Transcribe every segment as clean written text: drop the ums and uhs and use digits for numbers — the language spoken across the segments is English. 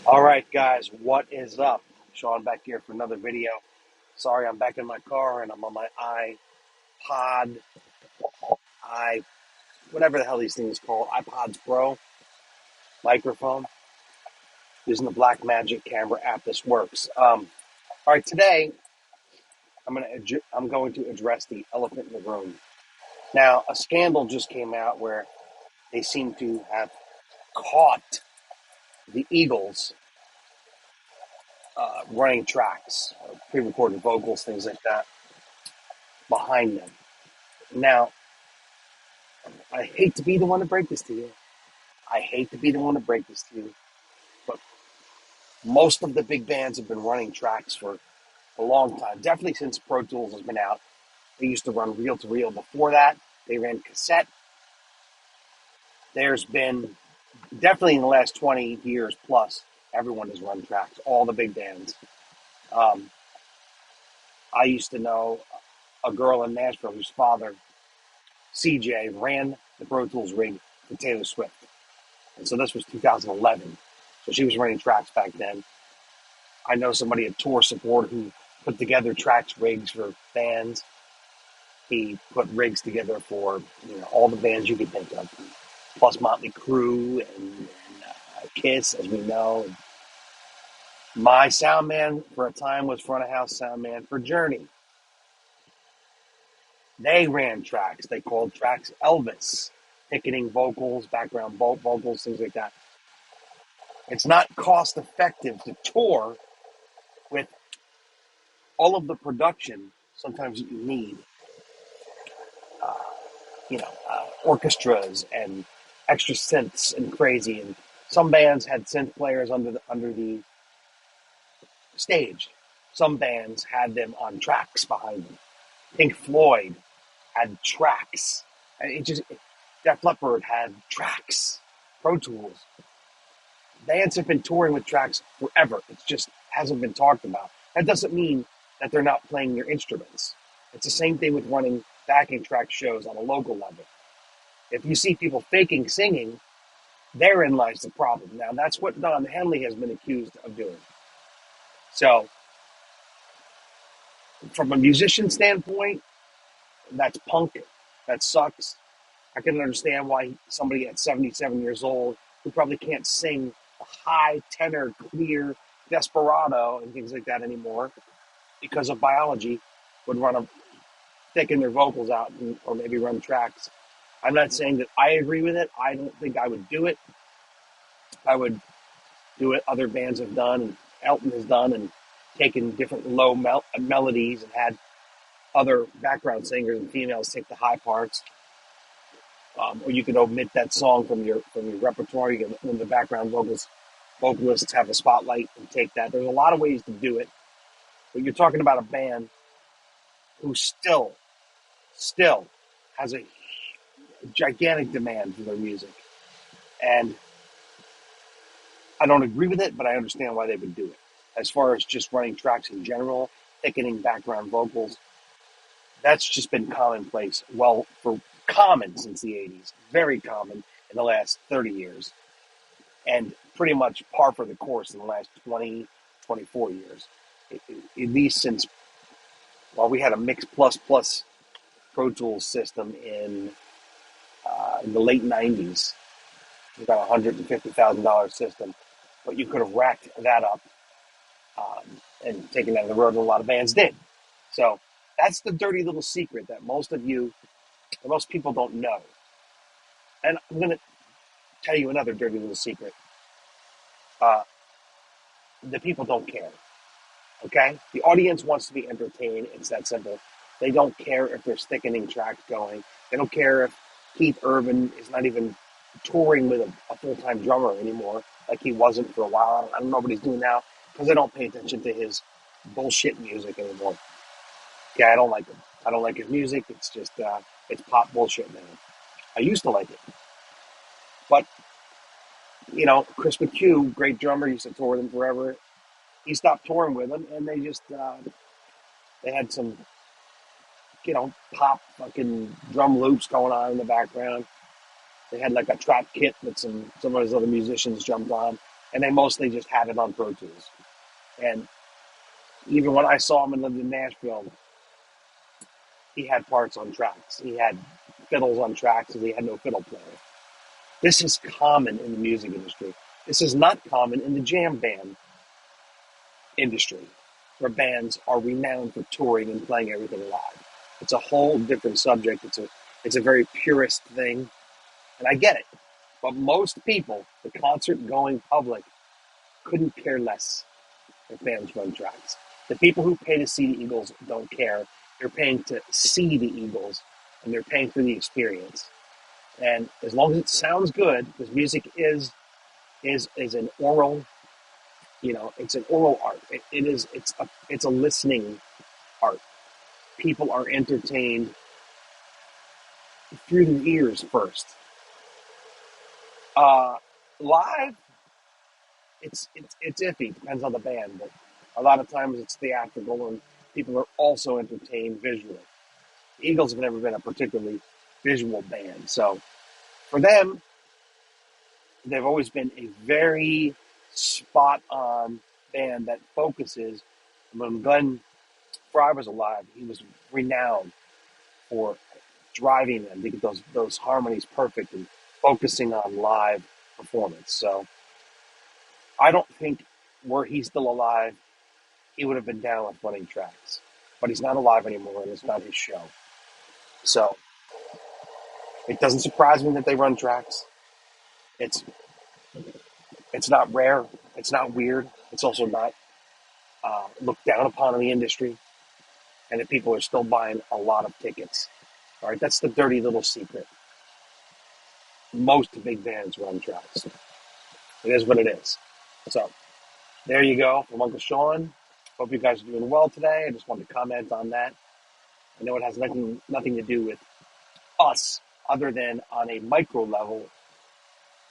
All right, guys, what is up? Sean back here for another video. Sorry, I'm back in my car and I'm on my iPod, i whatever the hell these things called, iPods Pro microphone, using the Black Magic camera app. This works. All right, today I'm going to address the elephant in the room. Now, a scandal just came out where they seem to have caught the Eagles running tracks, pre-recorded vocals, things like that, behind them. Now, I hate to be the one to break this to you. I hate to be the one to break this to you, but most of the big bands have been running tracks for a long time. Definitely since Pro Tools has been out. They used to run reel to reel. Before that, they ran cassette. There's been definitely in the last 20 years plus, everyone has run tracks, all the big bands. Um, I used to know a girl in Nashville whose father, CJ, ran the Pro Tools rig for Taylor Swift. And so this was 2011. So she was running tracks back then. I know somebody at Tour Support who put together tracks rigs for bands. He put rigs together for all the bands you could think of, plus Motley Crue and Kiss, as we know. My sound man for a time was front of house sound man for Journey. They ran tracks. They called tracks Elvis, ticketing vocals, background vocals, things like that. It's not cost effective to tour with all of the production sometimes you need, uh, orchestras and extra synths and crazy. And some bands had synth players under the stage. Some bands had them on tracks behind them. Pink Floyd had tracks. And Def Leppard had tracks. Pro Tools. Bands have been touring with tracks forever. It just hasn't been talked about. That doesn't mean that they're not playing their instruments. It's the same thing with running backing track shows on a local level. If you see people faking singing, therein lies the problem. Now, that's what Don Henley has been accused of doing. So, from a musician standpoint, that's punk. That sucks. I can understand why somebody at 77 years old who probably can't sing a high tenor, clear desperado and things like that anymore because of biology would run a thicken their vocals out or maybe run tracks. I'm not saying that I agree with it. I don't think I would do it. I would do what other bands have done and Elton has done and taken different low melodies and had other background singers and females take the high parts. Or you could omit that song from your repertoire. You can, when the background vocalists have a spotlight and take that. There's a lot of ways to do it, but you're talking about a band who still has a gigantic demand for their music, and I don't agree with it, but I understand why they would do it. As far as just running tracks in general, thickening background vocals, that's just been commonplace. Well, for common since the 80s, very common in the last 30 years, and pretty much par for the course in the last 20, 24 years. At least since, well, we had a Mix Plus Plus Pro Tools system in the late 90s, about $150,000 system, but you could have racked that up and taken that on the road, and a lot of bands did. So that's the dirty little secret that most people don't know. And I'm going to tell you another dirty little secret. Uh, the people don't care. Okay? The audience wants to be entertained. It's that simple. They don't care if there's thickening tracks going. They don't care if Keith Urban is not even touring with a full-time drummer anymore, like he wasn't for a while. I don't know what he's doing now because I don't pay attention to his bullshit music anymore. Yeah, I don't like him. I don't like his music. It's just, it's pop bullshit now. I used to like it. But, Chris McHugh, great drummer, used to tour with him forever. He stopped touring with him, and they had some, pop fucking drum loops going on in the background. They had like a trap kit that some of his other musicians jumped on. and they mostly just had it on Pro Tools. And even when I saw him and lived in Nashville, he had parts on tracks. He had fiddles on tracks, and he had no fiddle player. This is common in the music industry. This is not common in the jam band industry, where bands are renowned for touring and playing everything live. It's a whole different subject. It's a very purist thing, and I get it. But most people, the concert going public, couldn't care less if bands run tracks. The people who pay to see the Eagles don't care. They're paying to see the Eagles, and they're paying for the experience. And as long as it sounds good, because music is an oral, it's an oral art. It's a listening art. People are entertained through their ears first. Uh, Live, it's iffy. Depends on the band, but a lot of times it's theatrical, and people are also entertained visually. The Eagles have never been a particularly visual band, so for them, they've always been a very spot on band that focuses. When Glenn Fry was alive, he was renowned for driving them to get those harmonies perfect and focusing on live performance. So I don't think, were he still alive, he would have been down with running tracks. But he's not alive anymore, and it's not his show. So it doesn't surprise me that they run tracks. It's it's not rare. It's not weird. It's also not looked down upon in the industry, and that people are still buying a lot of tickets. All right, that's the dirty little secret. Most big bands run tracks. It is what it is. So there you go from Uncle Sean. Hope you guys are doing well today. I just wanted to comment on that. I know it has nothing to do with us, other than on a micro level.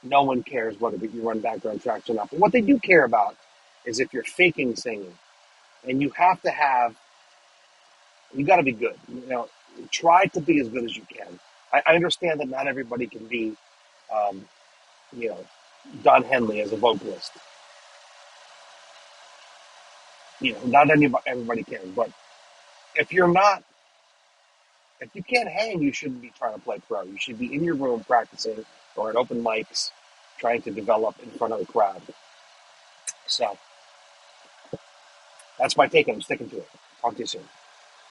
No one cares whether you run background tracks or not. But what they do care about is if you're faking singing, and you got to be good. Try to be as good as you can. I understand that not everybody can be, um, you know, Don Henley as a vocalist. Not everybody can. But if you're not, if you can't hang, you shouldn't be trying to play pro. You should be in your room practicing or at open mics, trying to develop in front of the crowd. So that's my take, and I'm sticking to it. Talk to you soon.